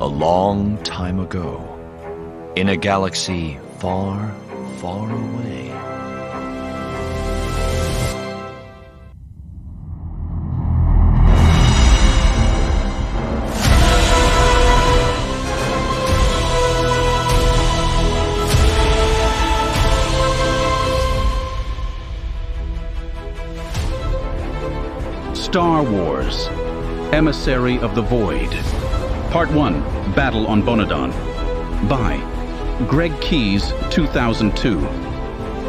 A long time ago, in a galaxy far, far away. Star Wars, Emissary of the Void. Part 1, Battle on Bonadan. By Greg Keyes, 2002.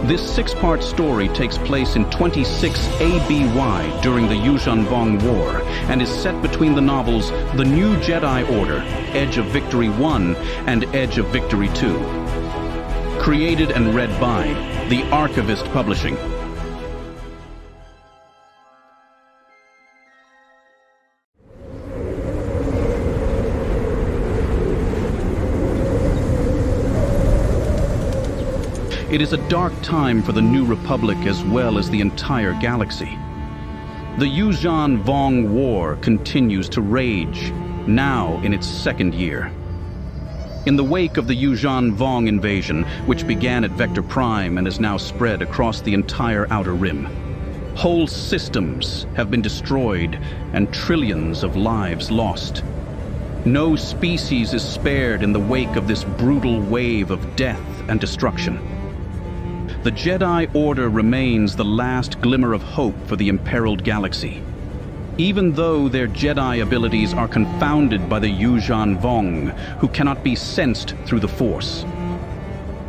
This 6-part story takes place in 26 ABY during the Yuuzhan Vong War and is set between the novels The New Jedi Order, Edge of Victory 1 and Edge of Victory 2. Created and read by the Archivist Publishing. It is a dark time for the New Republic as well as the entire galaxy. The Yuuzhan Vong War continues to rage, now in its 2nd year. In the wake of the Yuuzhan Vong invasion, which began at Vector Prime and has now spread across the entire Outer Rim, whole systems have been destroyed and trillions of lives lost. No species is spared in the wake of this brutal wave of death and destruction. The Jedi Order remains the last glimmer of hope for the imperiled galaxy, even though their Jedi abilities are confounded by the Yuuzhan Vong, who cannot be sensed through the Force.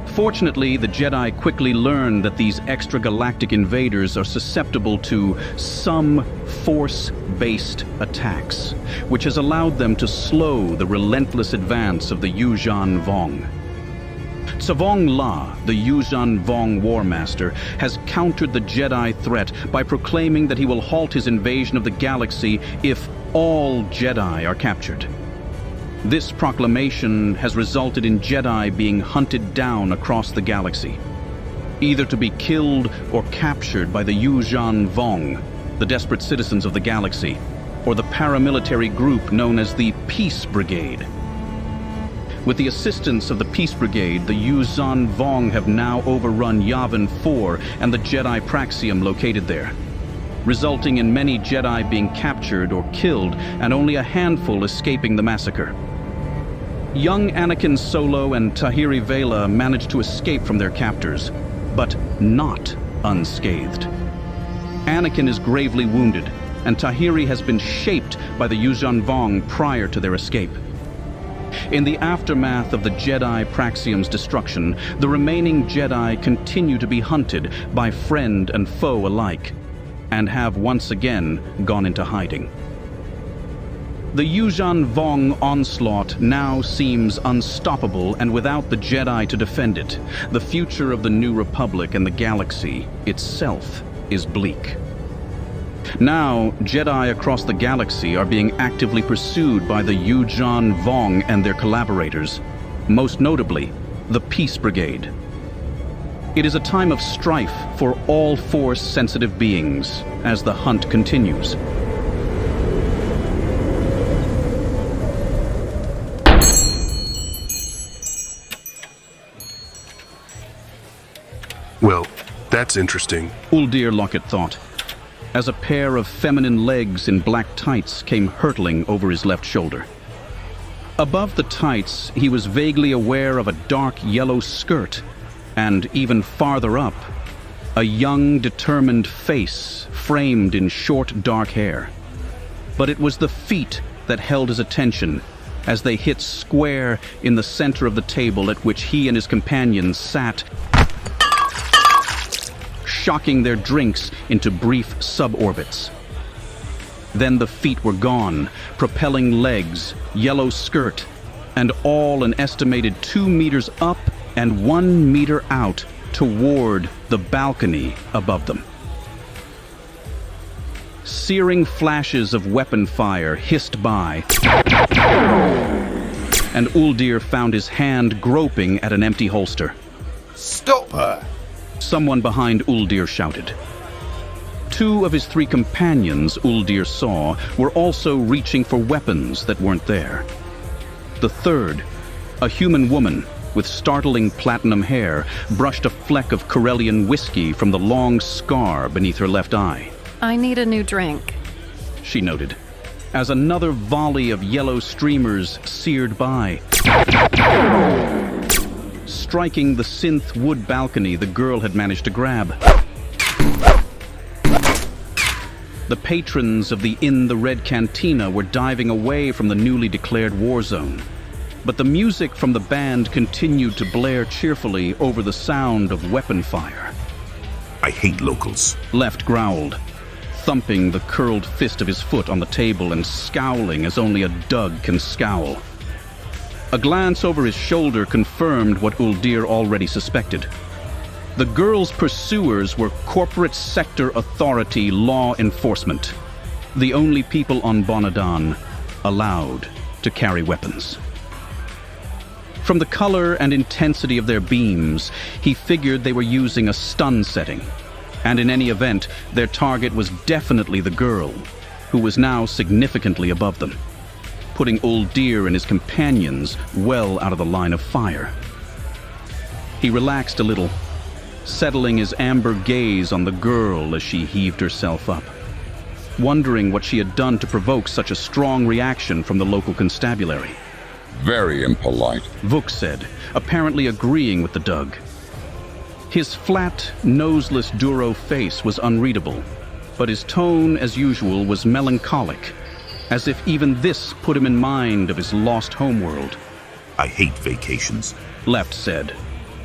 Fortunately, the Jedi quickly learn that these extragalactic invaders are susceptible to some Force-based attacks, which has allowed them to slow the relentless advance of the Yuuzhan Vong. Vong La, the Yuuzhan Vong War Master, has countered the Jedi threat by proclaiming that he will halt his invasion of the galaxy if all Jedi are captured. This proclamation has resulted in Jedi being hunted down across the galaxy, either to be killed or captured by the Yuuzhan Vong, the desperate citizens of the galaxy, or the paramilitary group known as the Peace Brigade. With the assistance of the Peace Brigade, the Yuuzhan Vong have now overrun Yavin 4 and the Jedi Praxium located there, resulting in many Jedi being captured or killed and only a handful escaping the massacre. Young Anakin Solo and Tahiri Vela managed to escape from their captors, but not unscathed. Anakin is gravely wounded, and Tahiri has been shaped by the Yuuzhan Vong prior to their escape. In the aftermath of the Jedi Praxium's destruction, the remaining Jedi continue to be hunted by friend and foe alike, and have once again gone into hiding. The Yuuzhan Vong onslaught now seems unstoppable, and without the Jedi to defend it, the future of the New Republic and the galaxy itself is bleak. Now, Jedi across the galaxy are being actively pursued by the Yuuzhan Vong and their collaborators, most notably, the Peace Brigade. It is a time of strife for all Force-sensitive beings as the hunt continues. Well, that's interesting, Uldir Lockett thought, as a pair of feminine legs in black tights came hurtling over his left shoulder. Above the tights, he was vaguely aware of a dark yellow skirt, and even farther up, a young, determined face framed in short, dark hair. But it was the feet that held his attention as they hit square in the center of the table at which he and his companions sat, shocking their drinks into brief suborbits. Then the feet were gone, propelling legs, yellow skirt, and all an estimated 2 meters up and 1 meter out toward the balcony above them. Searing flashes of weapon fire hissed by, and Uldir found his hand groping at an empty holster. "Stop her!" Someone behind Uldir shouted. 2 of his 3 companions, Uldir saw, were also reaching for weapons that weren't there. The third, a human woman with startling platinum hair, brushed a fleck of Corellian whiskey from the long scar beneath her left eye. I need a new drink, she noted, as another volley of yellow streamers seared by, striking the synth wood balcony the girl had managed to grab. The patrons of the Inn the Red Cantina were diving away from the newly declared war zone, but the music from the band continued to blare cheerfully over the sound of weapon fire. I hate locals, Left growled, thumping the curled fist of his foot on the table and scowling as only a Doug can scowl. A glance over his shoulder confirmed what Uldir already suspected. The girl's pursuers were corporate sector authority law enforcement, the only people on Bonadan allowed to carry weapons. From the color and intensity of their beams, he figured they were using a stun setting, and in any event, their target was definitely the girl, who was now significantly above them, putting Uldir and his companions well out of the line of fire. He relaxed a little, settling his amber gaze on the girl as she heaved herself up, wondering what she had done to provoke such a strong reaction from the local constabulary. Very impolite, Vuk said, apparently agreeing with the Doug. His flat, noseless Duro face was unreadable, but his tone, as usual, was melancholic, as if even this put him in mind of his lost homeworld. I hate vacations. Left said,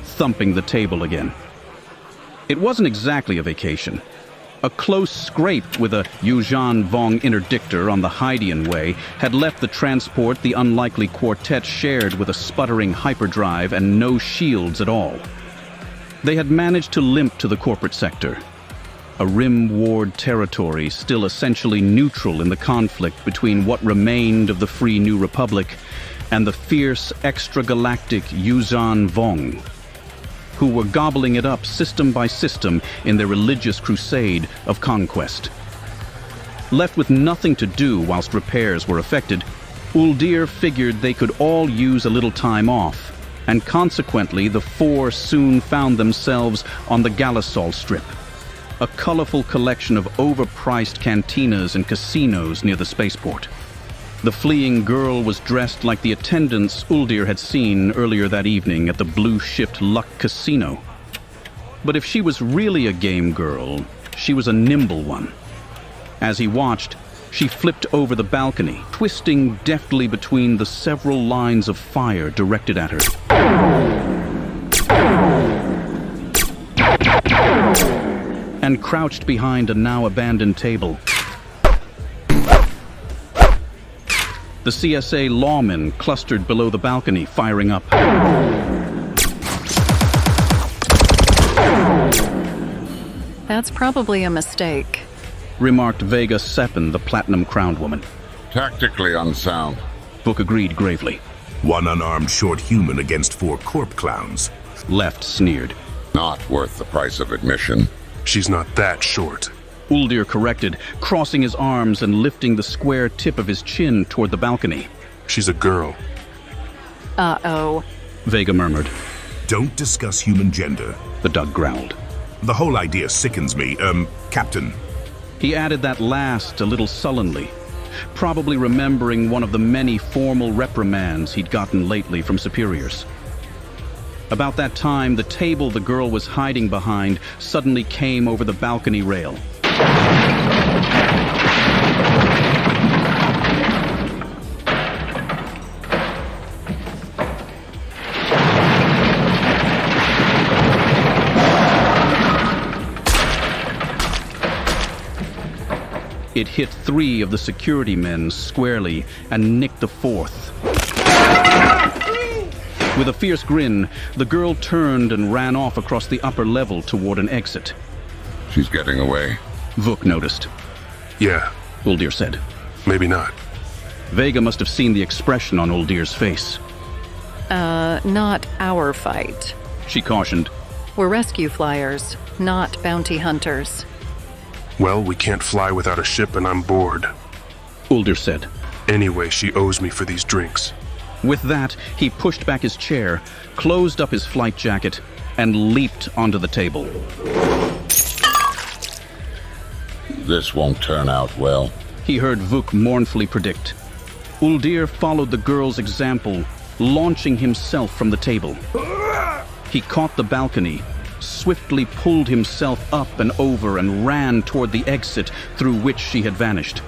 thumping the table again. It wasn't exactly a vacation. A close scrape with a Yuuzhan Vong interdictor on the Hydian way had left the transport the unlikely quartet shared with a sputtering hyperdrive and no shields at all. They had managed to limp to the corporate sector, a rim-ward territory still essentially neutral in the conflict between what remained of the Free New Republic and the fierce extragalactic Yuuzhan Vong, who were gobbling it up system by system in their religious crusade of conquest. Left with nothing to do whilst repairs were effected, Uldir figured they could all use a little time off, and consequently the four soon found themselves on the Galasol Strip, a colorful collection of overpriced cantinas and casinos near the spaceport. The fleeing girl was dressed like the attendants Uldir had seen earlier that evening at the blue-shipped Luck Casino. But if she was really a game girl, she was a nimble one. As he watched, she flipped over the balcony, twisting deftly between the several lines of fire directed at her, and crouched behind a now-abandoned table. The CSA lawmen clustered below the balcony, firing up. That's probably a mistake. Remarked Vega Seppin, the platinum-crowned woman. tactically unsound. Vuk agreed gravely. One unarmed short human against 4 corp clowns. Left sneered. Not worth the price of admission. She's not that short. Uldir corrected, crossing his arms and lifting the square tip of his chin toward the balcony. She's a girl. Uh-oh. Vega murmured. Don't discuss human gender. The Doug growled. The whole idea sickens me. Captain. He added that last a little sullenly, probably remembering one of the many formal reprimands he'd gotten lately from superiors. About that time, the table the girl was hiding behind suddenly came over the balcony rail. It hit 3 of the security men squarely and nicked the 4th. With a fierce grin, the girl turned and ran off across the upper level toward an exit. She's getting away. Vuk noticed. Yeah, Uldir said. maybe not. Vega must have seen the expression on Uldir's face. Not our fight. She cautioned. We're rescue flyers, not bounty hunters. Well, we can't fly without a ship and I'm bored. Uldir said. Anyway, she owes me for these drinks. With that, he pushed back his chair, closed up his flight jacket, and leaped onto the table. This won't turn out well. He heard Vuk mournfully predict. Uldir followed the girl's example, launching himself from the table. He caught the balcony, swiftly pulled himself up and over, and ran toward the exit through which she had vanished.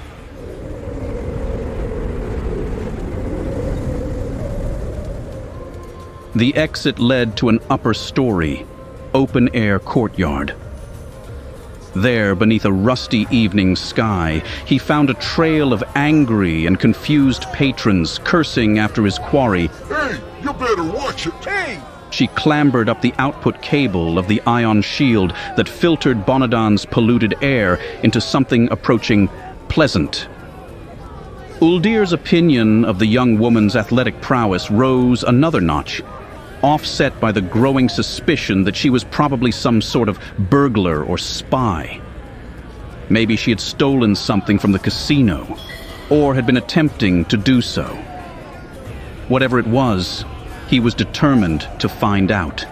The exit led to an upper story, open-air courtyard. There, beneath a rusty evening sky, he found a trail of angry and confused patrons cursing after his quarry. Hey, you better watch it. Hey! She clambered up the output cable of the ion shield that filtered Bonadan's polluted air into something approaching pleasant. Uldir's opinion of the young woman's athletic prowess rose another notch, offset by the growing suspicion that she was probably some sort of burglar or spy. Maybe she had stolen something from the casino, or had been attempting to do so. Whatever it was, he was determined to find out.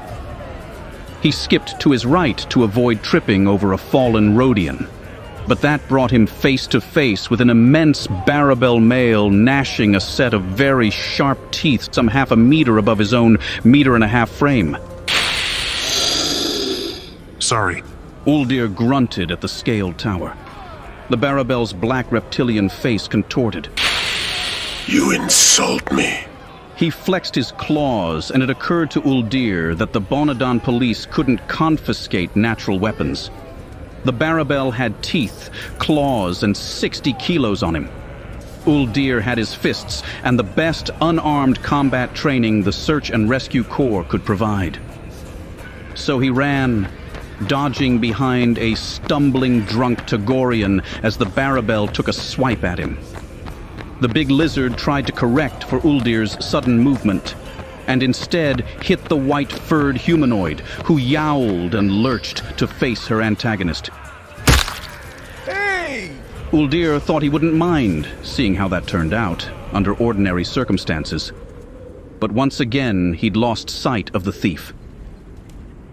He skipped to his right to avoid tripping over a fallen Rhodian, but that brought him face to face with an immense Barabel male gnashing a set of very sharp teeth some half a meter above his own 1.5-meter frame. Sorry. Uldir grunted at the scaled tower. The Barabel's black reptilian face contorted. You insult me. He flexed his claws, and it occurred to Uldir that the Bonadan police couldn't confiscate natural weapons. The Barabel had teeth, claws, and 60 kilos on him. Uldir had his fists and the best unarmed combat training the Search and Rescue Corps could provide. So he ran, dodging behind a stumbling drunk Tagorian as the Barabel took a swipe at him. The big lizard tried to correct for Uldir's sudden movement, and instead hit the white-furred humanoid, who yowled and lurched to face her antagonist. Hey! Uldir thought he wouldn't mind seeing how that turned out, under ordinary circumstances. But once again, he'd lost sight of the thief.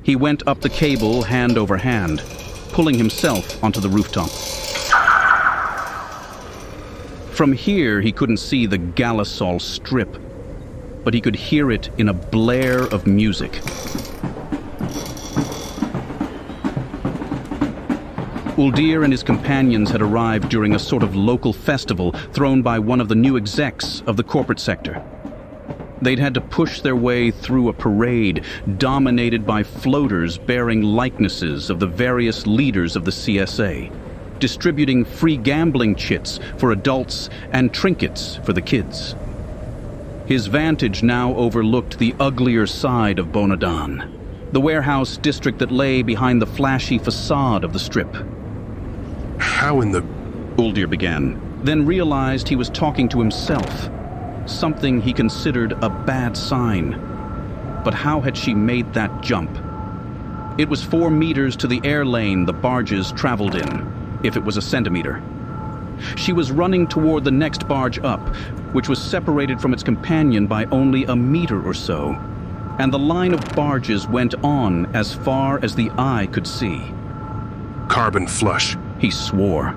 He went up the cable hand over hand, pulling himself onto the rooftop. From here, he couldn't see the Galasol Strip, but he could hear it in a blare of music. Uldir and his companions had arrived during a sort of local festival thrown by one of the new execs of the corporate sector. They'd had to push their way through a parade dominated by floaters bearing likenesses of the various leaders of the CSA, distributing free gambling chits for adults and trinkets for the kids. His vantage now overlooked the uglier side of Bonadan, the warehouse district that lay behind the flashy facade of the Strip. How in the... Uldir began, then realized he was talking to himself, something he considered a bad sign. But how had she made that jump? It was 4 meters to the air lane the barges traveled in, if it was a centimeter. She was running toward the next barge up, which was separated from its companion by only a meter or so, and the line of barges went on as far as the eye could see. Carbon flush. He swore.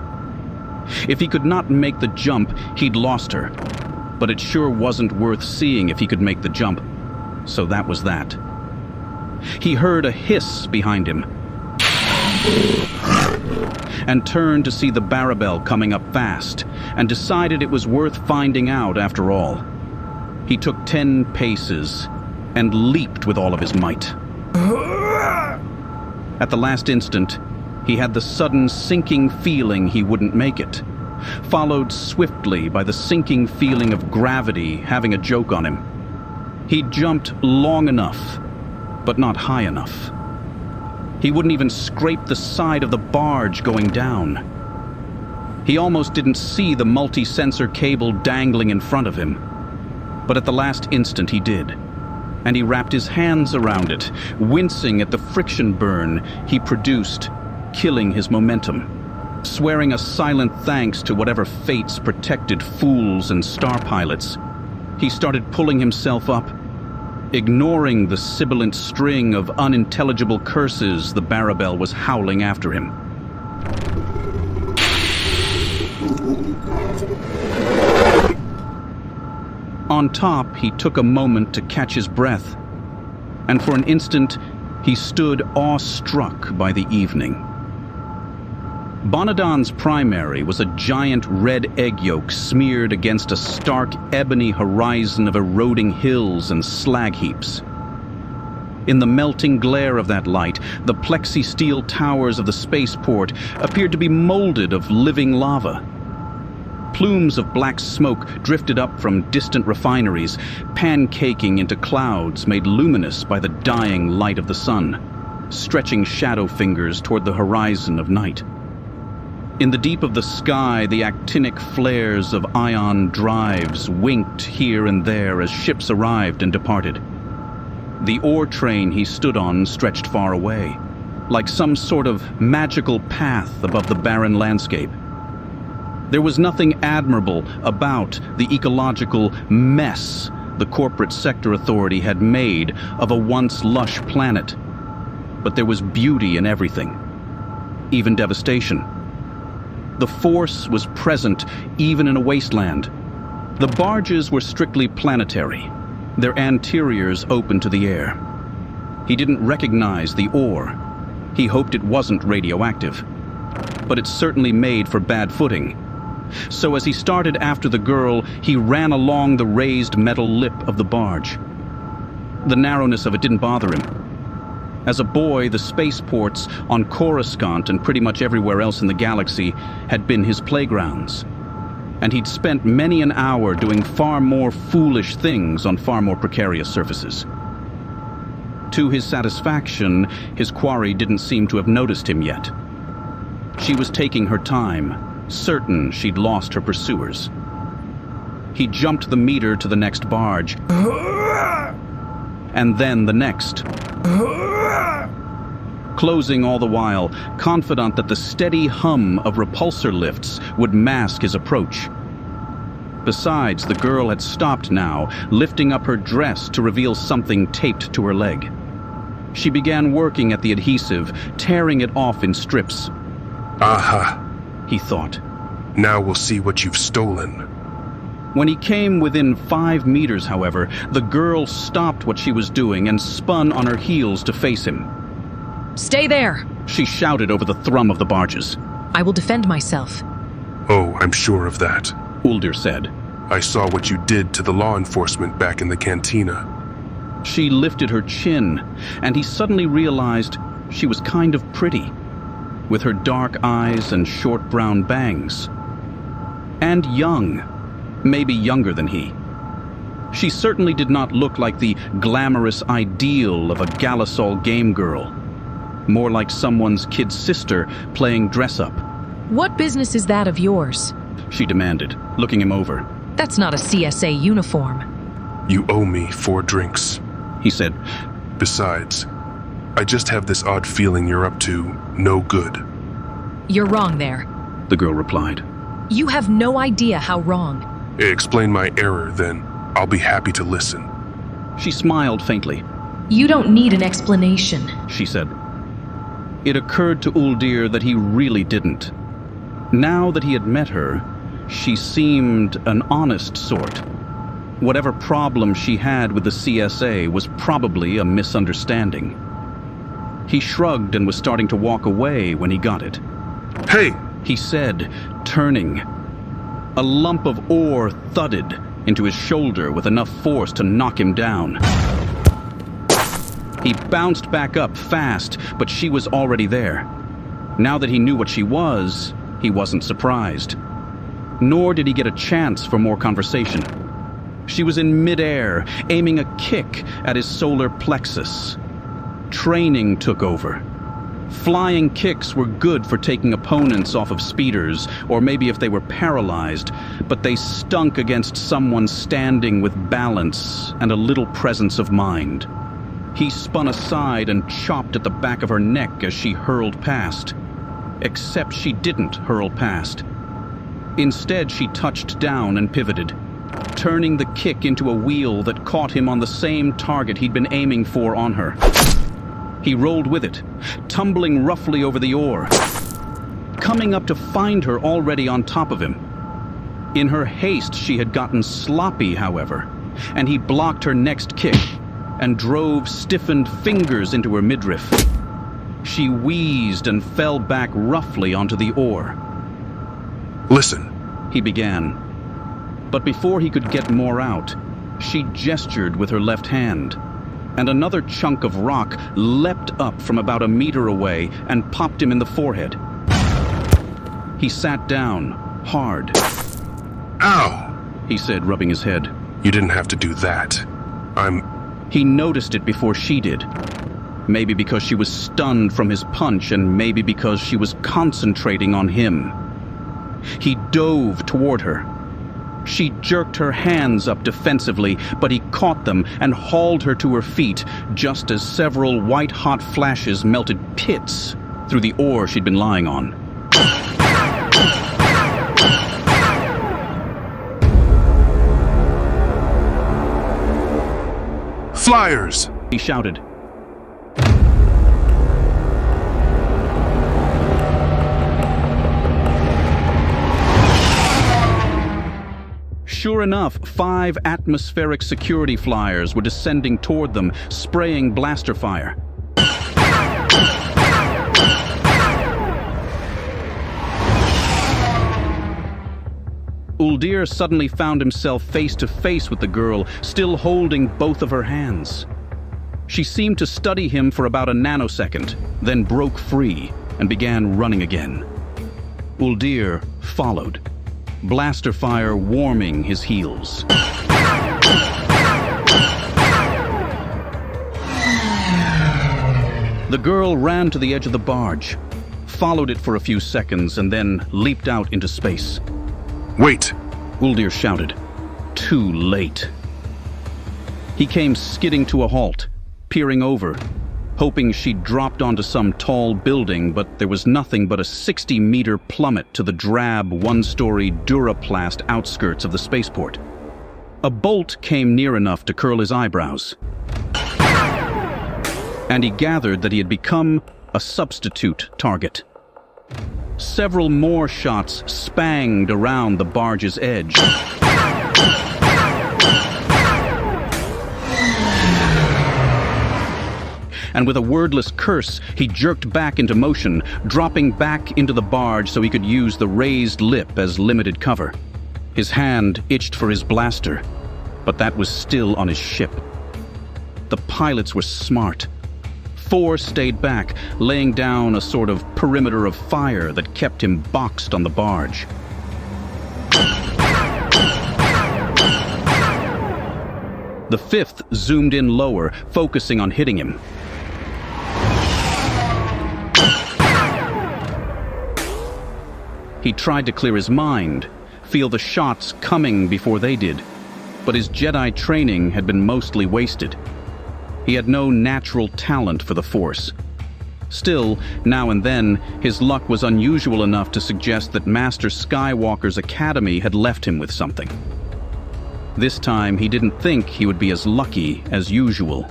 If he could not make the jump, he'd lost her. But it sure wasn't worth seeing if he could make the jump. So that was that. He heard a hiss behind him and turned to see the Barabel coming up fast, and decided it was worth finding out after all. He took 10 paces and leaped with all of his might. At the last instant, he had the sudden sinking feeling he wouldn't make it, followed swiftly by the sinking feeling of gravity having a joke on him. He jumped long enough, but not high enough. He wouldn't even scrape the side of the barge going down. He almost didn't see the multi-sensor cable dangling in front of him. But at the last instant he did, and he wrapped his hands around it, wincing at the friction burn he produced, killing his momentum, swearing a silent thanks to whatever fates protected fools and star pilots. He started pulling himself up, ignoring the sibilant string of unintelligible curses the Barabel was howling after him. On top, he took a moment to catch his breath, and for an instant, he stood awestruck by the evening. Bonadan's primary was a giant red egg yolk smeared against a stark ebony horizon of eroding hills and slag heaps. In the melting glare of that light, the plexi-steel towers of the spaceport appeared to be molded of living lava. Plumes of black smoke drifted up from distant refineries, pancaking into clouds made luminous by the dying light of the sun, stretching shadow fingers toward the horizon of night. In the deep of the sky, the actinic flares of ion drives winked here and there as ships arrived and departed. The ore train he stood on stretched far away, like some sort of magical path above the barren landscape. There was nothing admirable about the ecological mess the corporate sector authority had made of a once lush planet, but there was beauty in everything, even devastation. The force was present even in a wasteland. The barges were strictly planetary, their anteriors open to the air. He didn't recognize the ore. He hoped it wasn't radioactive, but it certainly made for bad footing. So as he started after the girl, he ran along the raised metal lip of the barge. The narrowness of it didn't bother him. As a boy, the spaceports on Coruscant and pretty much everywhere else in the galaxy had been his playgrounds. And he'd spent many an hour doing far more foolish things on far more precarious surfaces. To his satisfaction, his quarry didn't seem to have noticed him yet. She was taking her time, certain she'd lost her pursuers. He jumped the meter to the next barge, and then the next, closing all the while, confident that the steady hum of repulsor lifts would mask his approach. Besides, the girl had stopped now, lifting up her dress to reveal something taped to her leg. She began working at the adhesive, tearing it off in strips. Aha! He thought. Now we'll see what you've stolen. When he came within 5 meters, however, the girl stopped what she was doing and spun on her heels to face him. Stay there! She shouted over the thrum of the barges. I will defend myself. Oh, I'm sure of that. Uldir said. I saw what you did to the law enforcement back in the cantina. She lifted her chin, and he suddenly realized she was kind of pretty, with her dark eyes and short brown bangs. And young, maybe younger than he. She certainly did not look like the glamorous ideal of a Galasol game girl. More like someone's kid sister playing dress-up. What business is that of yours? She demanded, looking him over. That's not a CSA uniform. You owe me 4 drinks, he said. Besides, I just have this odd feeling you're up to no good. You're wrong there, the girl replied. You have no idea how wrong. Explain my error, then. I'll be happy to listen. She smiled faintly. You don't need an explanation, she said. It occurred to Uldir that he really didn't. Now that he had met her, she seemed an honest sort. Whatever problem she had with the CSA was probably a misunderstanding. He shrugged and was starting to walk away when he got it. Hey! He said, turning. A lump of ore thudded into his shoulder with enough force to knock him down. He bounced back up fast, but she was already there. Now that he knew what she was, he wasn't surprised. Nor did he get a chance for more conversation. She was in midair, aiming a kick at his solar plexus. Training took over. Flying kicks were good for taking opponents off of speeders, or maybe if they were paralyzed, but they stunk against someone standing with balance and a little presence of mind. He spun aside and chopped at the back of her neck as she hurled past. Except she didn't hurl past. Instead, she touched down and pivoted, turning the kick into a wheel that caught him on the same target he'd been aiming for on her. He rolled with it, tumbling roughly over the oar, coming up to find her already on top of him. In her haste, she had gotten sloppy, however, and he blocked her next kick and drove stiffened fingers into her midriff. She wheezed and fell back roughly onto the oar. Listen. He began. But before he could get more out, she gestured with her left hand, and another chunk of rock leapt up from about a meter away and popped him in the forehead. He sat down, hard. Ow! He said, rubbing his head. You didn't have to do that. He noticed it before she did. Maybe because she was stunned from his punch, and maybe because she was concentrating on him. He dove toward her. She jerked her hands up defensively, but he caught them and hauled her to her feet just as several white-hot flashes melted pits through the oar she'd been lying on. Flyers! He shouted. Sure enough, 5 atmospheric security flyers were descending toward them, spraying blaster fire. Uldir suddenly found himself face to face with the girl, still holding both of her hands. She seemed to study him for about a nanosecond, then broke free and began running again. Uldir followed, blaster fire warming his heels. The girl ran to the edge of the barge, followed it for a few seconds, and then leaped out into space. Wait! Uldir shouted. Too late. He came skidding to a halt, peering over, hoping she'd dropped onto some tall building, but there was nothing but a 60-meter plummet to the drab, one-story Duraplast outskirts of the spaceport. A bolt came near enough to curl his eyebrows, and he gathered that he had become a substitute target. Several more shots spanged around the barge's edge. And with a wordless curse, he jerked back into motion, dropping back into the barge so he could use the raised lip as limited cover. His hand itched for his blaster, but that was still on his ship. The pilots were smart. 4 stayed back, laying down a sort of perimeter of fire that kept him boxed on the barge. The 5th zoomed in lower, focusing on hitting him. He tried to clear his mind, feel the shots coming before they did, but his Jedi training had been mostly wasted. He had no natural talent for the Force. Still, now and then, his luck was unusual enough to suggest that Master Skywalker's academy had left him with something. This time, he didn't think he would be as lucky as usual.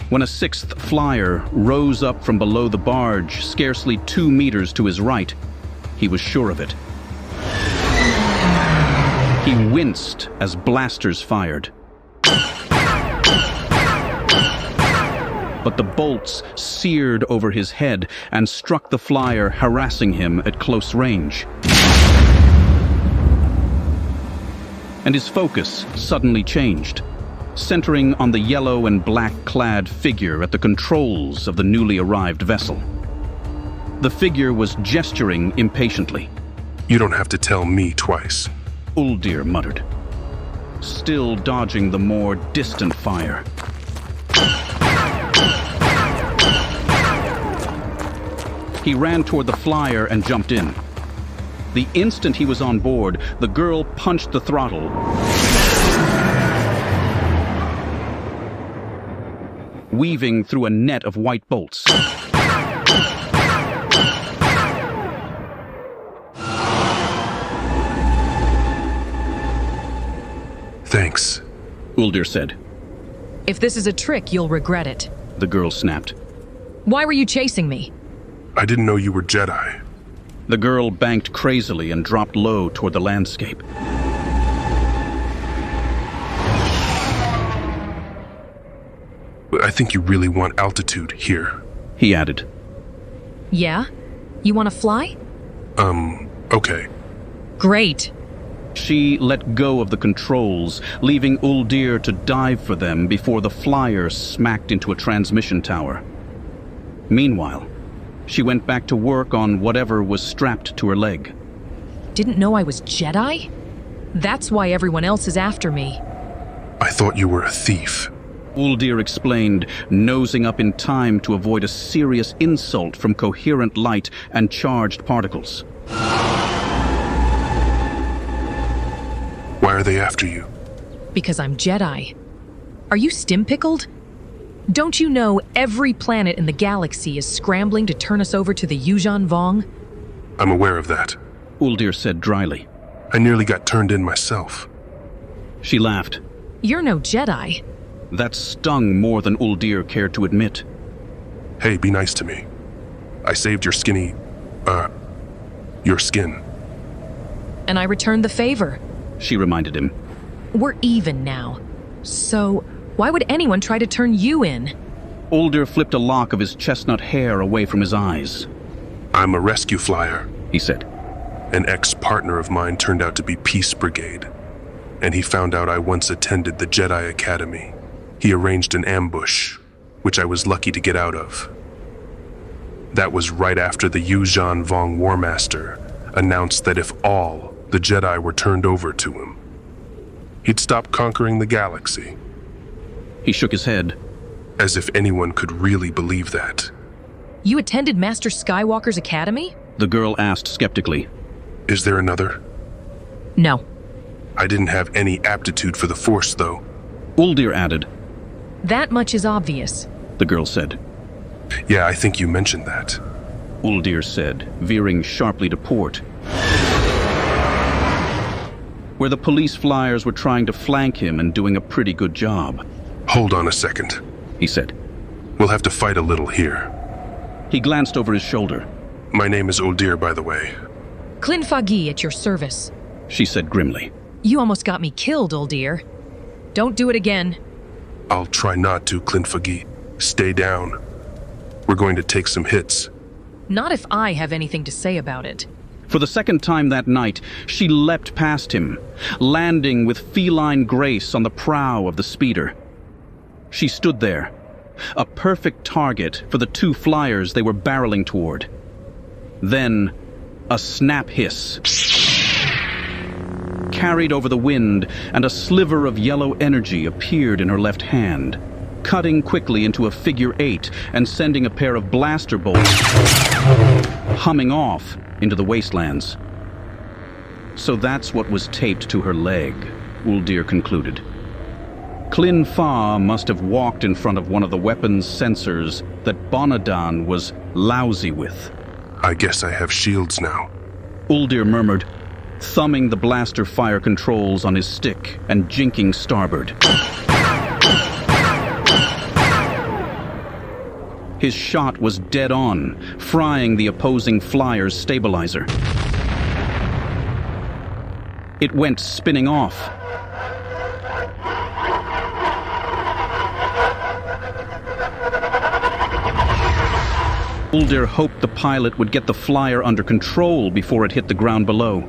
When a 6th flyer rose up from below the barge, scarcely 2 meters to his right, he was sure of it. He winced as blasters fired. But the bolts seared over his head and struck the flyer, harassing him at close range. And his focus suddenly changed, centering on the yellow and black-clad figure at the controls of the newly arrived vessel. The figure was gesturing impatiently. You don't have to tell me twice. Uldir muttered, still dodging the more distant fire. He ran toward the flyer and jumped in. The instant he was on board, the girl punched the throttle, weaving through a net of white bolts. Thanks. Uldir said. If this is a trick, you'll regret it. The girl snapped. Why were you chasing me? I didn't know you were Jedi. The girl banked crazily and dropped low toward the landscape. I think you really want altitude here. He added. Yeah? You want to fly? Okay. Great. She let go of the controls, leaving Uldir to dive for them before the flyer smacked into a transmission tower. Meanwhile, she went back to work on whatever was strapped to her leg. Didn't know I was Jedi? That's why everyone else is after me. I thought you were a thief. Uldir explained, nosing up in time to avoid a serious insult from coherent light and charged particles. Why are they after you? Because I'm Jedi. Are you stim-pickled? Don't you know every planet in the galaxy is scrambling to turn us over to the Yuuzhan Vong? I'm aware of that. Uldir said dryly. I nearly got turned in myself. She laughed. You're no Jedi. That stung more than Uldir cared to admit. Hey, be nice to me. I saved your your skin. And I returned the favor. She reminded him. We're even now. So, why would anyone try to turn you in? Uldir flipped a lock of his chestnut hair away from his eyes. I'm a rescue flyer. He said. An ex-partner of mine turned out to be Peace Brigade, and he found out I once attended the Jedi Academy. He arranged an ambush, which I was lucky to get out of. That was right after the Yuuzhan Vong War Master announced that if all the Jedi were turned over to him, he'd stop conquering the galaxy. He shook his head. As if anyone could really believe that. You attended Master Skywalker's academy? The girl asked skeptically. Is there another? No. I didn't have any aptitude for the Force, though. Uldir added. That much is obvious. The girl said. Yeah, I think you mentioned that. Uldir said, veering sharply to port, where the police flyers were trying to flank him and doing a pretty good job. Hold on a second, he said. We'll have to fight a little here. He glanced over his shoulder. My name is Uldir, by the way. Klin-Fa at your service. She said grimly. You almost got me killed, Uldir. Don't do it again. I'll try not to, Klin-Fa. Stay down. We're going to take some hits. Not if I have anything to say about it. For the second time that night, she leapt past him, landing with feline grace on the prow of the speeder. She stood there, a perfect target for the two flyers they were barreling toward. Then, a snap hiss carried over the wind, and a sliver of yellow energy appeared in her left hand, cutting quickly into a figure 8 and sending a pair of blaster bolts humming off into the wastelands. So that's what was taped to her leg, Uldir concluded. Klin-Fa must have walked in front of one of the weapon's sensors that Bonadan was lousy with. I guess I have shields now. Uldir murmured, thumbing the blaster fire controls on his stick and jinking starboard. His shot was dead on, frying the opposing flyer's stabilizer. It went spinning off. Uldir hoped the pilot would get the flyer under control before it hit the ground below.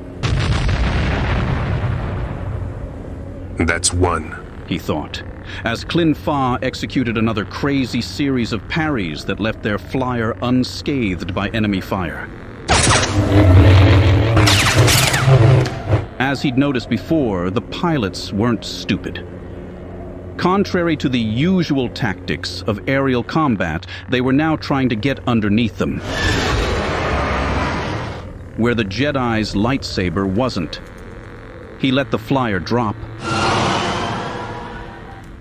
That's one, he thought, as Klin-Fa executed another crazy series of parries that left their flyer unscathed by enemy fire. As he'd noticed before, the pilots weren't stupid. Contrary to the usual tactics of aerial combat, they were now trying to get underneath them, where the Jedi's lightsaber wasn't. He let the flyer drop,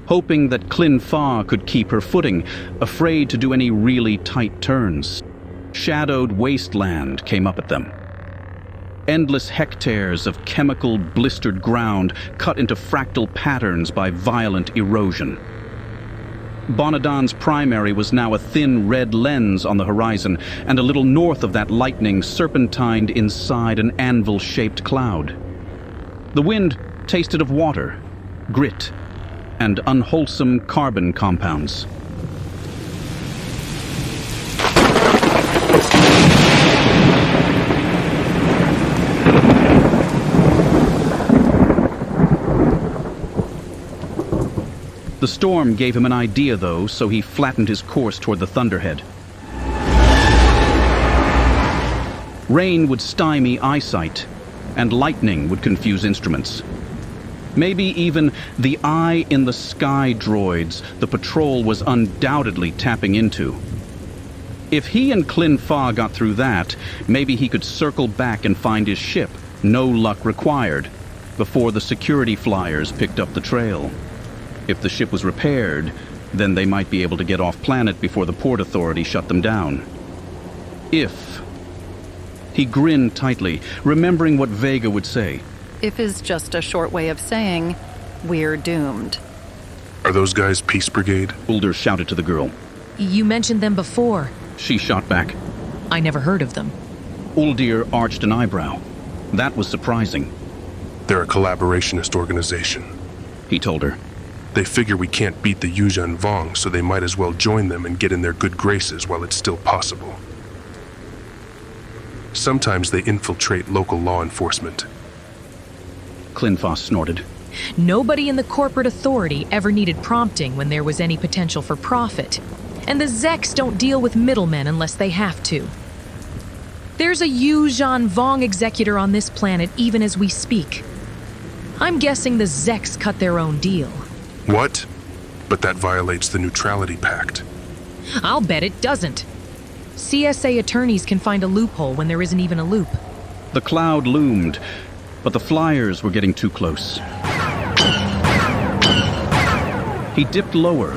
hoping that Klin-Fa could keep her footing, afraid to do any really tight turns. Shadowed wasteland came up at them. endless hectares of chemical blistered ground cut into fractal patterns by violent erosion. Bonadan's primary was now a thin red lens on the horizon, and a little north of that lightning serpentined inside an anvil-shaped cloud. The wind tasted of water, grit, and unwholesome carbon compounds. The storm gave him an idea, though, so he flattened his course toward the thunderhead. Rain would stymie eyesight, and lightning would confuse instruments. Maybe even the eye-in-the-sky droids the patrol was undoubtedly tapping into. If he and Klin-Fa got through that, maybe he could circle back and find his ship, no luck required, before the security flyers picked up the trail. If the ship was repaired, then they might be able to get off planet before the Port Authority shut them down. If. He grinned tightly, remembering what Vega would say. If is just a short way of saying, we're doomed. Are those guys Peace Brigade? Uldir shouted to the girl. You mentioned them before. She shot back. I never heard of them. Uldir arched an eyebrow. That was surprising. They're a collaborationist organization, he told her. They figure we can't beat the Yuuzhan Vong, so they might as well join them and get in their good graces while it's still possible. Sometimes they infiltrate local law enforcement. Klin-Fa snorted. Nobody in the corporate authority ever needed prompting when there was any potential for profit. And the Zeks don't deal with middlemen unless they have to. There's a Yuuzhan Vong executor on this planet even as we speak. I'm guessing the Zeks cut their own deal. What? But that violates the Neutrality Pact. I'll bet it doesn't. CSA attorneys can find a loophole when there isn't even a loop. The cloud loomed, but the flyers were getting too close. He dipped lower,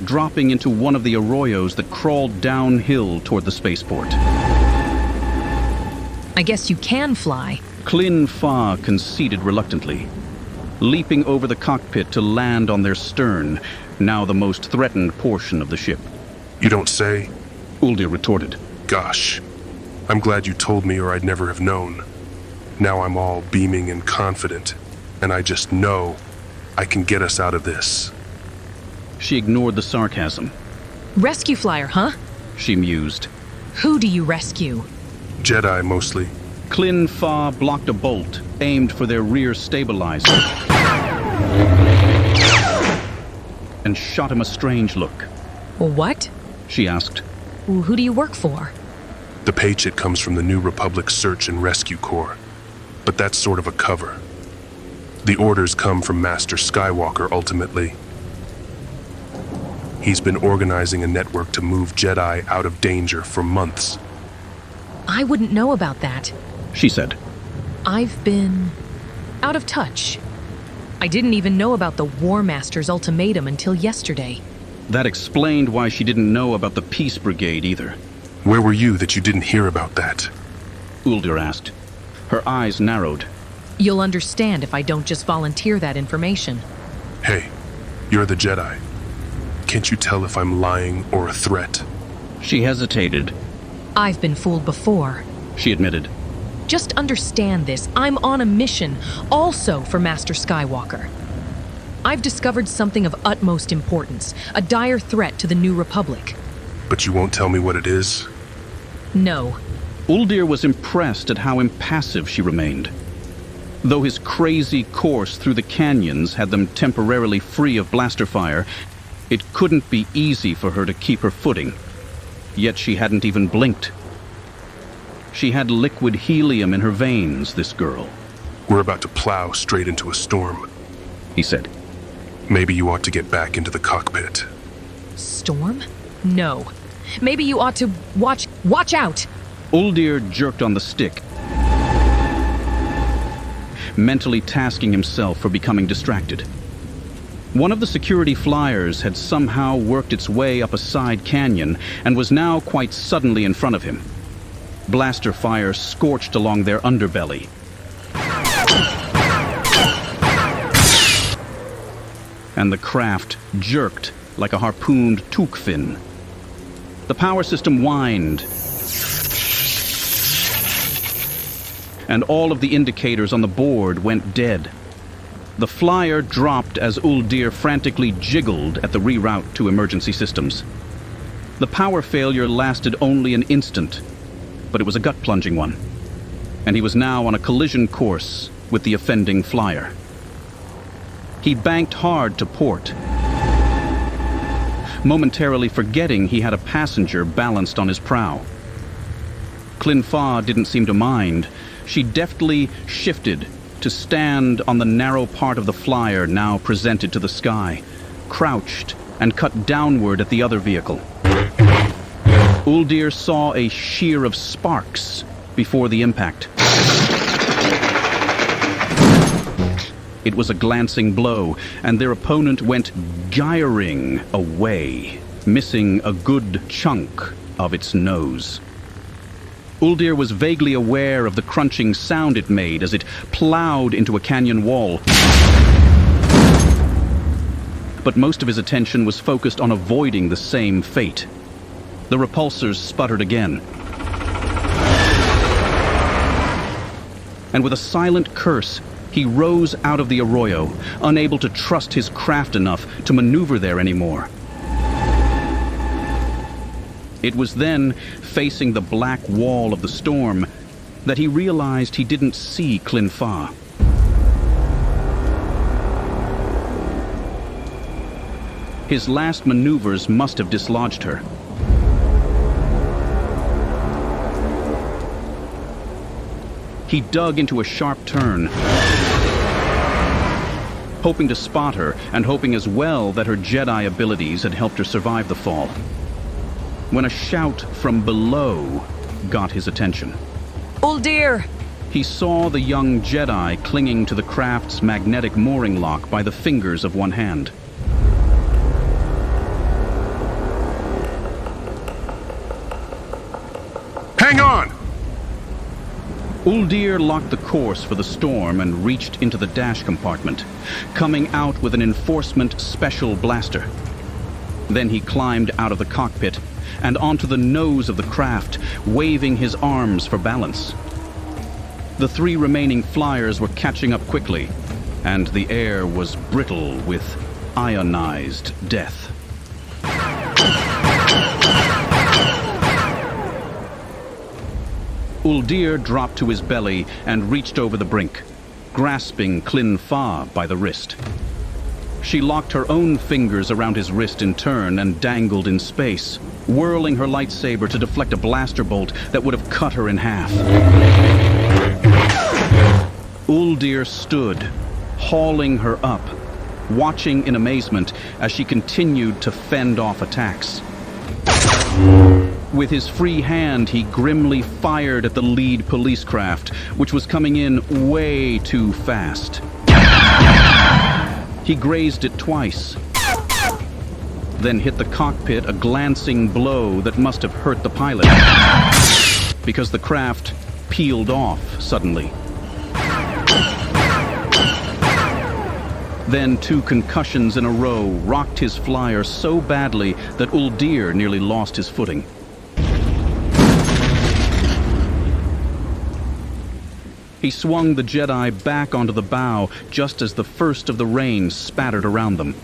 dropping into one of the arroyos that crawled downhill toward the spaceport. I guess you can fly. Klin-Fa conceded reluctantly, leaping over the cockpit to land on their stern, now the most threatened portion of the ship. You don't say? Uldir retorted. Gosh, I'm glad you told me or I'd never have known. Now I'm all beaming and confident, and I just know I can get us out of this. She ignored the sarcasm. Rescue flyer, huh? She mused. Who do you rescue? Jedi, mostly. Klin-Fa blocked a bolt, aimed for their rear stabilizer, and shot him a strange look. What? She asked. Who do you work for? The paycheck comes from the New Republic Search and Rescue Corps, but that's sort of a cover. The orders come from Master Skywalker, ultimately. He's been organizing a network to move Jedi out of danger for months. I wouldn't know about that, she said. I've been out of touch. I didn't even know about the War Master's ultimatum until yesterday. That explained why she didn't know about the Peace Brigade either. Where were you that you didn't hear about that? Uldir asked. Her eyes narrowed. You'll understand if I don't just volunteer that information. Hey, you're the Jedi. Can't you tell if I'm lying or a threat? She hesitated. I've been fooled before, she admitted. Just understand this. I'm on a mission, also for Master Skywalker. I've discovered something of utmost importance, a dire threat to the New Republic. But you won't tell me what it is? No. Uldir was impressed at how impassive she remained. Though his crazy course through the canyons had them temporarily free of blaster fire, it couldn't be easy for her to keep her footing. Yet she hadn't even blinked. She had liquid helium in her veins, this girl. We're about to plow straight into a storm, he said. Maybe you ought to get back into the cockpit. Storm? No. Maybe you ought to watch out! Uldir jerked on the stick, mentally tasking himself for becoming distracted. One of the security flyers had somehow worked its way up a side canyon and was now quite suddenly in front of him. Blaster fire scorched along their underbelly. And the craft jerked like a harpooned tookfin. The power system whined, and all of the indicators on the board went dead. The flyer dropped as Uldir frantically jiggled at the reroute to emergency systems. The power failure lasted only an instant, but it was a gut-plunging one, and he was now on a collision course with the offending flyer. He banked hard to port, momentarily forgetting he had a passenger balanced on his prow. Klin-Fa didn't seem to mind. She deftly shifted to stand on the narrow part of the flyer now presented to the sky, crouched and cut downward at the other vehicle. Uldir saw a sheer of sparks before the impact. It was a glancing blow, and their opponent went gyring away, missing a good chunk of its nose. Uldir was vaguely aware of the crunching sound it made as it plowed into a canyon wall. But most of his attention was focused on avoiding the same fate. The repulsors sputtered again. And with a silent curse, he rose out of the arroyo, unable to trust his craft enough to maneuver there anymore. It was then, facing the black wall of the storm, that he realized he didn't see Klin-Fa. His last maneuvers must have dislodged her. He dug into a sharp turn, hoping to spot her and hoping as well that her Jedi abilities had helped her survive the fall, when a shout from below got his attention. Uldir! He saw the young Jedi clinging to the craft's magnetic mooring lock by the fingers of one hand. Hang on! Uldir locked the course for the storm and reached into the dash compartment, coming out with an enforcement special blaster. Then he climbed out of the cockpit and onto the nose of the craft, waving his arms for balance. The three remaining flyers were catching up quickly, and the air was brittle with ionized death. Uldir dropped to his belly and reached over the brink, grasping Klin-Fa by the wrist. She locked her own fingers around his wrist in turn and dangled in space, whirling her lightsaber to deflect a blaster bolt that would have cut her in half. Uldir stood, hauling her up, watching in amazement as she continued to fend off attacks. With his free hand, he grimly fired at the lead police craft, which was coming in way too fast. He grazed it twice, then hit the cockpit a glancing blow that must have hurt the pilot, because the craft peeled off suddenly. Then 2 concussions in a row rocked his flyer so badly that Uldir nearly lost his footing. He swung the Jedi back onto the bow just as the first of the rain spattered around them.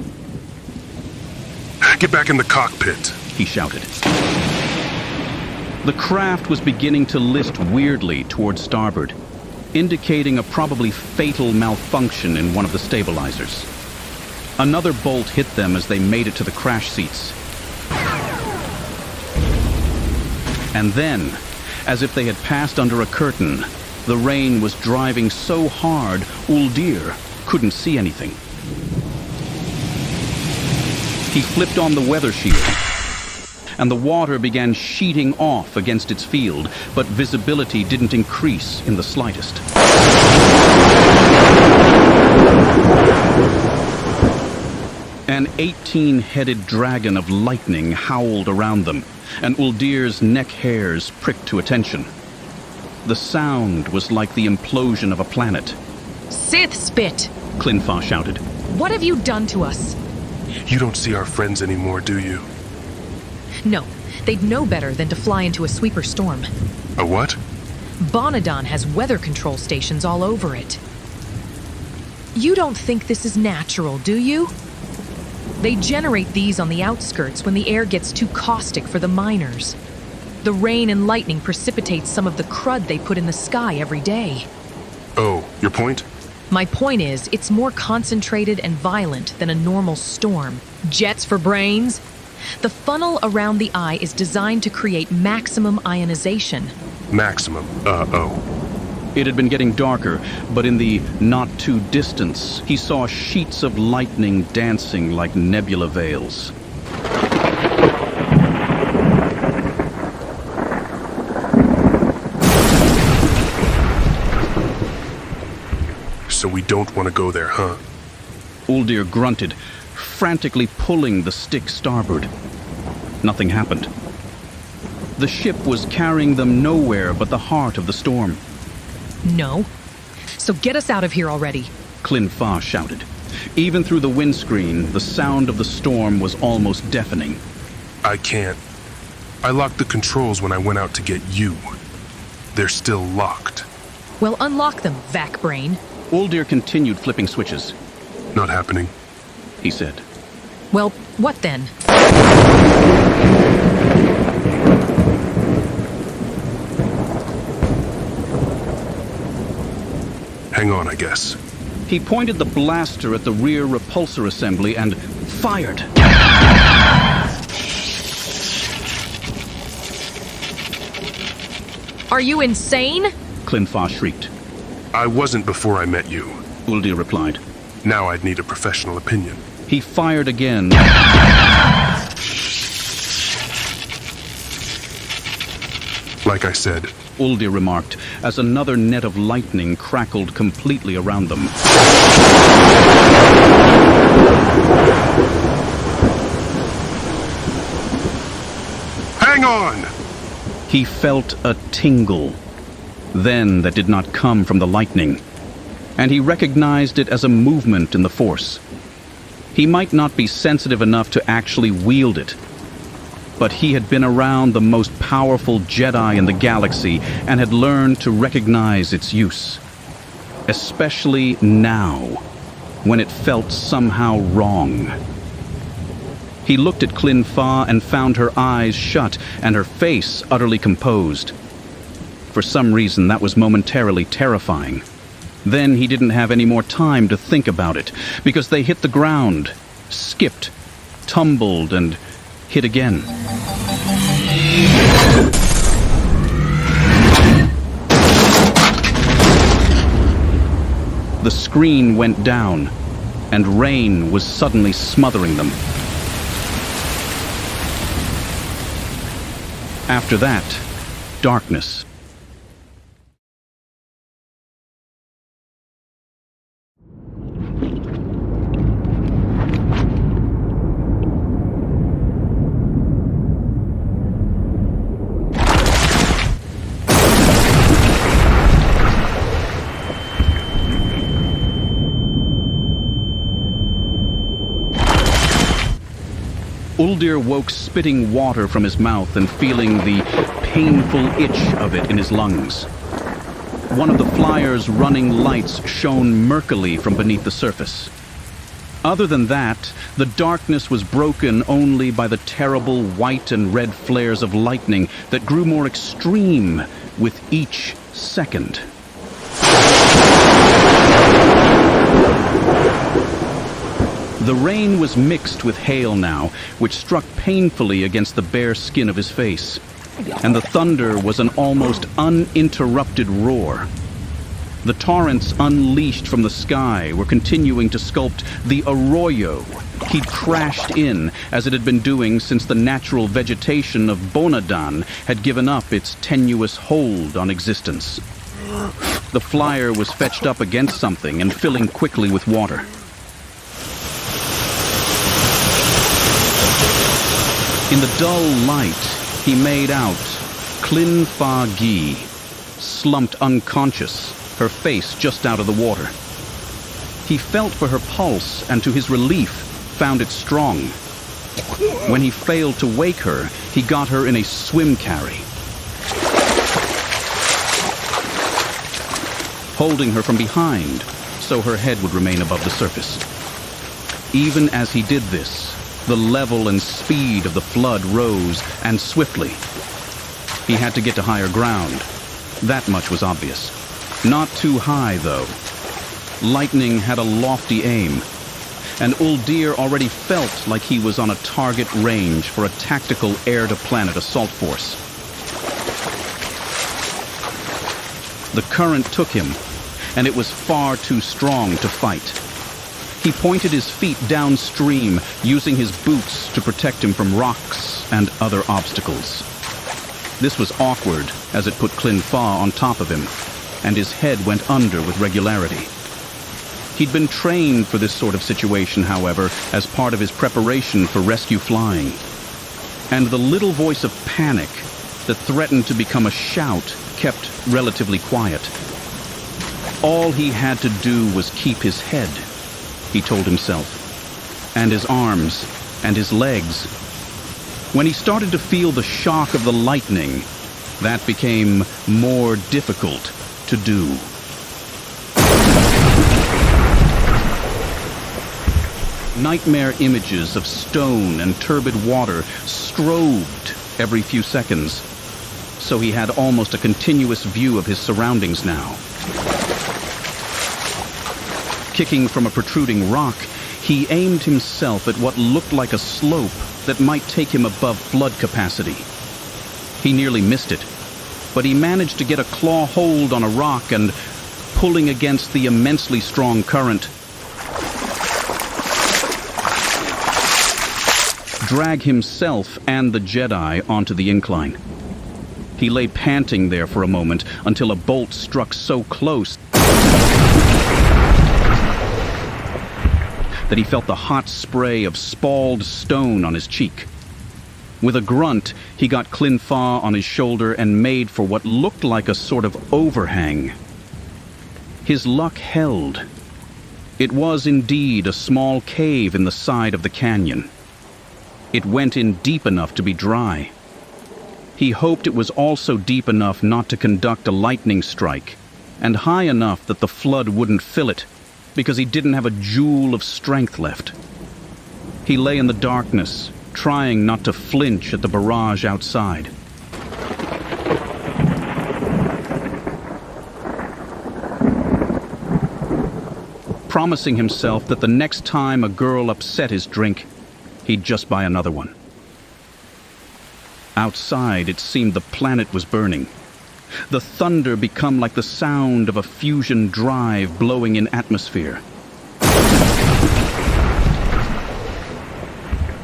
Get back in the cockpit, he shouted. The craft was beginning to list weirdly toward starboard, indicating a probably fatal malfunction in one of the stabilizers. Another bolt hit them as they made it to the crash seats. And then, as if they had passed under a curtain, the rain was driving so hard, Uldir couldn't see anything. He flipped on the weather shield, and the water began sheeting off against its field, but visibility didn't increase in the slightest. An 18-headed dragon of lightning howled around them, and Uldir's neck hairs pricked to attention. The sound was like the implosion of a planet. Sith spit! Klin-Fa shouted. What have you done to us? You don't see our friends anymore, do you? No, they'd know better than to fly into a sweeper storm. A what? Bonadan has weather control stations all over it. You don't think this is natural, do you? They generate these on the outskirts when the air gets too caustic for the miners. The rain and lightning precipitate some of the crud they put in the sky every day. Oh, your point? My point is, it's more concentrated and violent than a normal storm. Jets for brains? The funnel around the eye is designed to create maximum ionization. Maximum. It had been getting darker, but in the not-too-distance, he saw sheets of lightning dancing like nebula veils. So we don't want to go there, huh? Uldir grunted, frantically pulling the stick starboard. Nothing happened. The ship was carrying them nowhere but the heart of the storm. No. So get us out of here already. Klin-Fa shouted. Even through the windscreen, the sound of the storm was almost deafening. I can't. I locked the controls when I went out to get you. They're still locked. Well, unlock them, vac brain. Uldir continued flipping switches. Not happening. He said. Well, what then? Hang on, I guess. He pointed the blaster at the rear repulsor assembly and fired. Are you insane? Klin-Fa shrieked. I wasn't before I met you. Uldir replied. Now I'd need a professional opinion. He fired again. Like I said, Uldir remarked, as another net of lightning crackled completely around them. hang on! He felt a tingle, then that did not come from the lightning, and he recognized it as a movement in the Force. He might not be sensitive enough to actually wield it, but he had been around the most powerful Jedi in the galaxy and had learned to recognize its use. Especially now, when it felt somehow wrong. He looked at Klin-Fa and found her eyes shut and her face utterly composed. For some reason, that was momentarily terrifying. Then he didn't have any more time to think about it, because they hit the ground, skipped, tumbled, and hit again. The screen went down, and rain was suddenly smothering them. After that, darkness. Uldir woke spitting water from his mouth and feeling the painful itch of it in his lungs. One of the flyer's running lights shone murkily from beneath the surface. Other than that, the darkness was broken only by the terrible white and red flares of lightning that grew more extreme with each second. The rain was mixed with hail now, which struck painfully against the bare skin of his face. And the thunder was an almost uninterrupted roar. The torrents unleashed from the sky were continuing to sculpt the arroyo he'd crashed in, as it had been doing since the natural vegetation of Bonadan had given up its tenuous hold on existence. The flyer was fetched up against something and filling quickly with water. In the dull light, he made out Klin-Fa, slumped unconscious, her face just out of the water. He felt for her pulse and, to his relief, found it strong. When he failed to wake her, he got her in a swim carry, holding her from behind so her head would remain above the surface. Even as he did this, the level and speed of the flood rose, and swiftly. He had to get to higher ground. That much was obvious. Not too high, though. Lightning had a lofty aim, and Uldir already felt like he was on a target range for a tactical air-to-planet assault force. The current took him, and it was far too strong to fight. He pointed his feet downstream, using his boots to protect him from rocks and other obstacles. This was awkward, as it put Klin-Fa on top of him, and his head went under with regularity. He'd been trained for this sort of situation, however, as part of his preparation for rescue flying. And the little voice of panic that threatened to become a shout kept relatively quiet. All he had to do was keep his head, he told himself, and his arms, and his legs. When he started to feel the shock of the lightning, that became more difficult to do. Nightmare images of stone and turbid water strobed every few seconds, so he had almost a continuous view of his surroundings now. Kicking from a protruding rock, he aimed himself at what looked like a slope that might take him above flood capacity. He nearly missed it, but he managed to get a claw hold on a rock and, pulling against the immensely strong current, drag himself and the Jedi onto the incline. He lay panting there for a moment until a bolt struck so close that he felt the hot spray of spalled stone on his cheek. With a grunt, he got Klin-Fa on his shoulder and made for what looked like a sort of overhang. His luck held. It was indeed a small cave in the side of the canyon. It went in deep enough to be dry. He hoped it was also deep enough not to conduct a lightning strike, and high enough that the flood wouldn't fill it, because he didn't have a joule of strength left. He lay in the darkness, trying not to flinch at the barrage outside. Promising himself that the next time a girl upset his drink, he'd just buy another one. Outside, it seemed the planet was burning. The thunder become like the sound of a fusion drive blowing in atmosphere.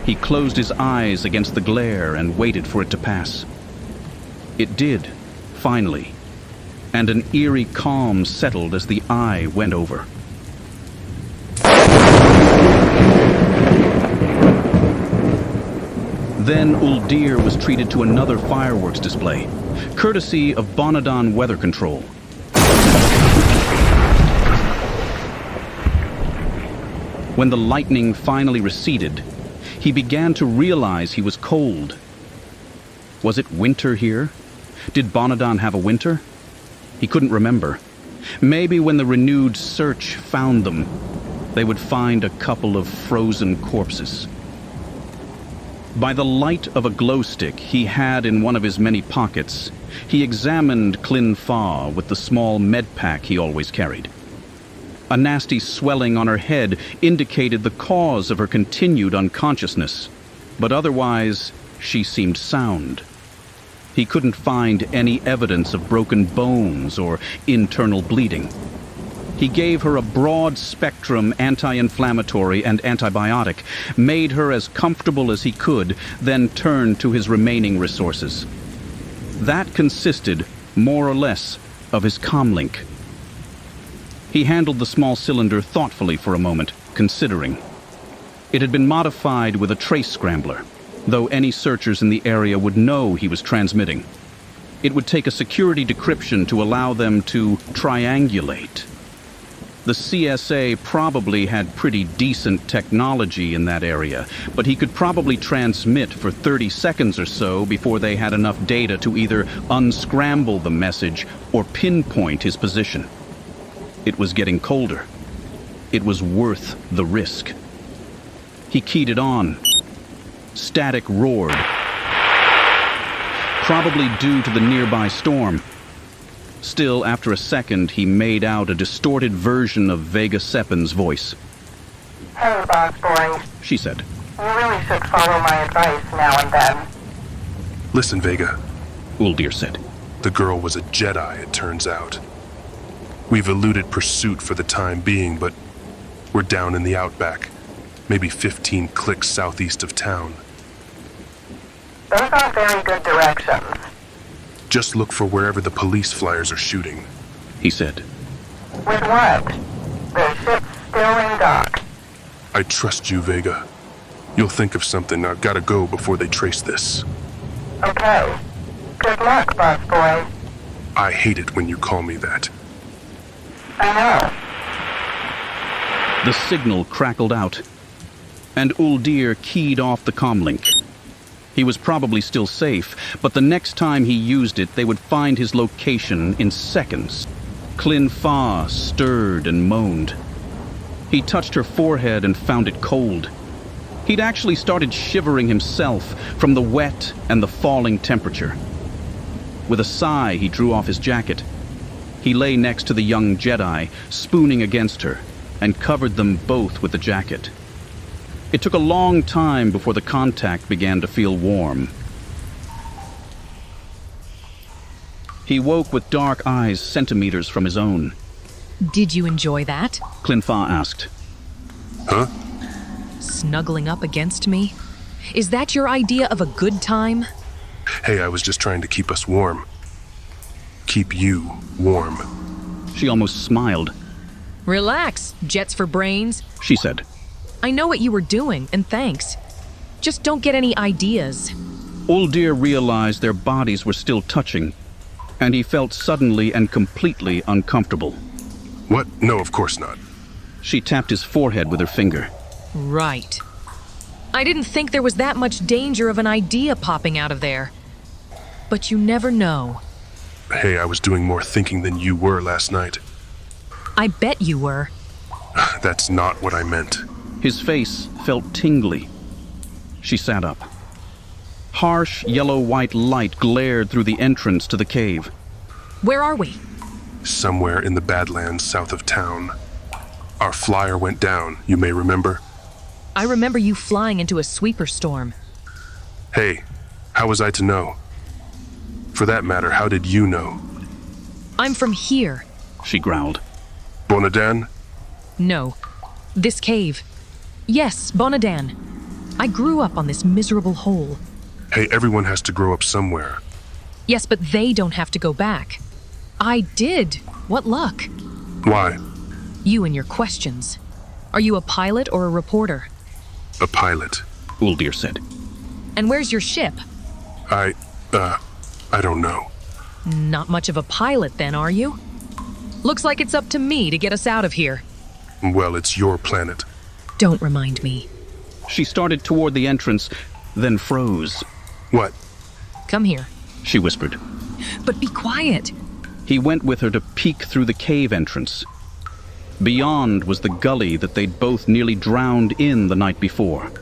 He closed his eyes against the glare and waited for it to pass. It did, finally, and an eerie calm settled as the eye went over. Then Uldir was treated to another fireworks display, courtesy of Bonadan Weather Control. When the lightning finally receded, he began to realize he was cold. Was it winter here? Did Bonadan have a winter? He couldn't remember. Maybe when the renewed search found them, they would find a couple of frozen corpses. By the light of a glow stick he had in one of his many pockets, he examined Klin-Fa with the small med pack he always carried. A nasty swelling on her head indicated the cause of her continued unconsciousness, but otherwise she seemed sound. He couldn't find any evidence of broken bones or internal bleeding. He gave her a broad-spectrum anti-inflammatory and antibiotic, made her as comfortable as he could, then turned to his remaining resources. That consisted, more or less, of his comlink. He handled the small cylinder thoughtfully for a moment, considering. It had been modified with a trace scrambler, though any searchers in the area would know he was transmitting. It would take a security decryption to allow them to triangulate. The CSA probably had pretty decent technology in that area, but he could probably transmit for 30 seconds or so before they had enough data to either unscramble the message or pinpoint his position. It was getting colder. It was worth the risk. He keyed it on. Static roared, probably due to the nearby storm. Still, after a second, he made out a distorted version of Vega Sepin's voice. Hey, boss boy. She said. You really should follow my advice now and then. Listen, Vega. Uldir said. The girl was a Jedi, it turns out. We've eluded pursuit for the time being, but we're down in the outback, maybe 15 clicks southeast of town. Those aren't very good directions. Just look for wherever the police flyers are shooting, he said. With what? The ship's still in dock. I trust you, Vega. You'll think of something. I've got to go before they trace this. Okay. Good luck, boss boy. I hate it when you call me that. I know. The signal crackled out, and Uldir keyed off the comlink. He was probably still safe, but the next time he used it, they would find his location in seconds. Klin-Fa stirred and moaned. He touched her forehead and found it cold. He'd actually started shivering himself from the wet and the falling temperature. With a sigh, he drew off his jacket. He lay next to the young Jedi, spooning against her, and covered them both with the jacket. It took a long time before the contact began to feel warm. He woke with dark eyes centimeters from his own. Did you enjoy that? Klin-Fa asked. Huh? Snuggling up against me? Is that your idea of a good time? Hey, I was just trying to keep us warm. Keep you warm. She almost smiled. Relax, jets for brains, she said. I know what you were doing, and thanks. Just don't get any ideas. Uldir realized their bodies were still touching, and he felt suddenly and completely uncomfortable. What? No, of course not. She tapped his forehead with her finger. Right. I didn't think there was that much danger of an idea popping out of there. But you never know. Hey, I was doing more thinking than you were last night. I bet you were. That's not what I meant. His face felt tingly. She sat up. Harsh yellow-white light glared through the entrance to the cave. Where are we? Somewhere in the Badlands south of town. Our flyer went down, you may remember. I remember you flying into a sweeper storm. Hey, how was I to know? For that matter, how did you know? I'm from here, she growled. Bonadan? No. This cave. Yes, Bonadan. I grew up on this miserable hole. Hey, everyone has to grow up somewhere. Yes, but they don't have to go back. I did. What luck. Why? You and your questions. Are you a pilot or a reporter? A pilot, Uldir said. And where's your ship? I don't know. Not much of a pilot then, are you? Looks like it's up to me to get us out of here. Well, it's your planet. Don't remind me. She started toward the entrance, then froze. What? Come here, she whispered. But be quiet. He went with her to peek through the cave entrance. Beyond was the gully that they'd both nearly drowned in the night before.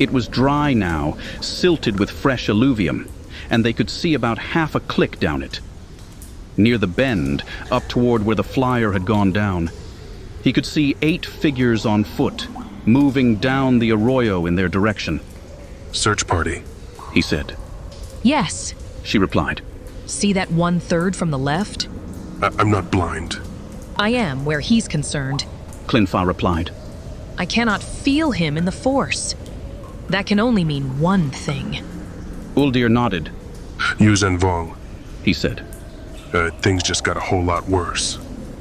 It was dry now, silted with fresh alluvium, and they could see about half a click down it. Near the bend, up toward where the flyer had gone down, he could see 8 figures on foot, moving down the arroyo in their direction. Search party, he said. Yes, she replied. See that 1/3 from the left? I'm not blind. I am, where he's concerned, Klin-Fa replied. I cannot feel him in the Force. That can only mean one thing. Uldir nodded. Yuuzhan Vong, he said. Things just got a whole lot worse.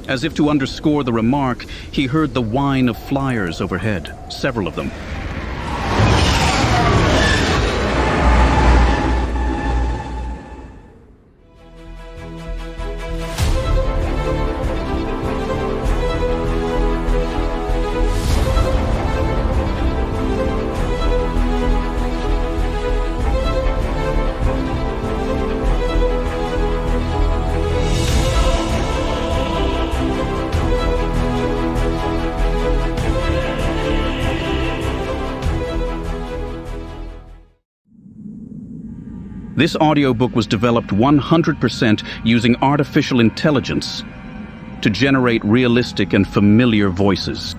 As if to underscore the remark, he heard the whine of flyers overhead, several of them. This audiobook was developed 100% using artificial intelligence to generate realistic and familiar voices.